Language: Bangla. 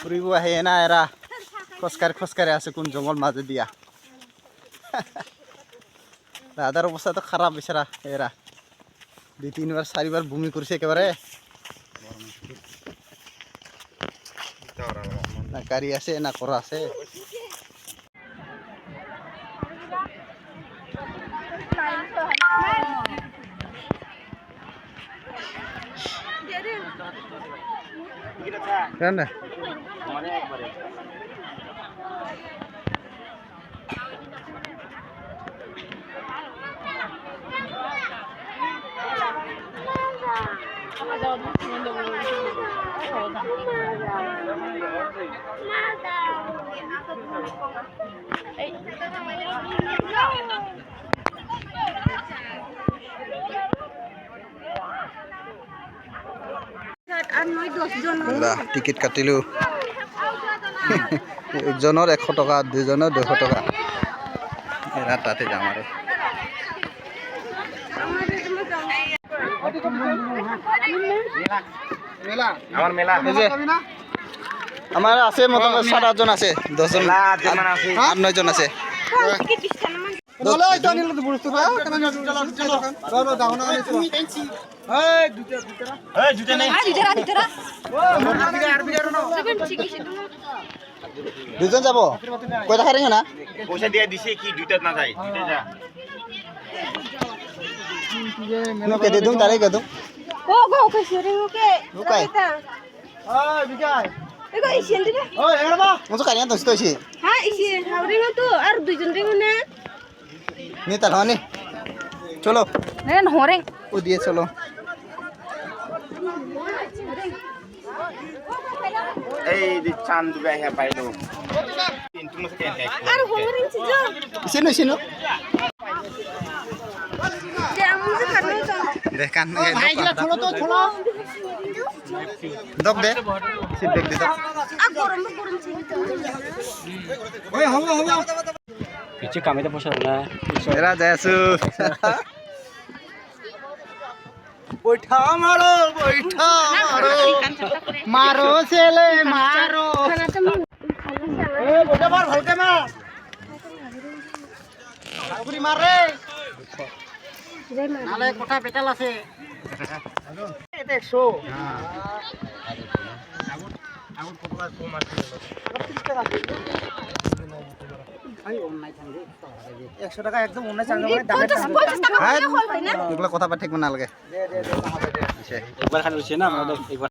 ফুৰিব আহে না এৰা খোজকাঢ়ি আছে কোন জংঘল মাজে দিয়া দাদার অবস্থা তো খারাপ বেচারা এরা 2-3 বার 4 বার বমি করছে একেবারে না গাড়ি আছে না করা আছে কেন টিকিট কাটিলো একজনের 100 টাকা দুজনের 200 টাকা এরা তাতে যাম আর আমার আছে মোটামুটি 7-8 জন আছে 10 জন 8-9 জন আছে দুজন যাব কয় টাকা রেঙে না পয়সা দিয়ে দিছে কি দুইটা না যায় দুইটা যা কে দে দুম তারে কে দুম ও গো কইছে রে ওকে লুকাই ওই বিজয় এগো ইসেন দিবে ওই এরবা মুজো কারিয়া তো স্তইছি হ্যাঁ ইসে হাওরিং তো আর দুইজন রিং না নি তার হনি চলো নেন হরে ও দিয়ে চলো এই দি চাঁদ দুবে হে পাইলো কিন্তু মতে কেন আর হরিং চিজো সিনো সিনো যে আমুজে কানো তো দেখান ভাই গিলা ছোড়ো তো ছোড়ো দক দে সিট দেখ দে আ গরম চিজো ওই হলো পিছে কামেতে পয়সা না এরা যাইছু বৈঠা মারো মারো ছেলে মারো এ গোটা বার ভালকে না আগুরি মার রে নালে কোঠা পেটাল আছে এ দেখছো আগুন কতবার কম আছে 100 টাকা একদম অন্য চাঙ্গা মানে দামে 50 টাকা হল হয় না এগুলা কথা পাঠ থাকবে না লাগে দে একবার খালি হইছে না আমাদের একবার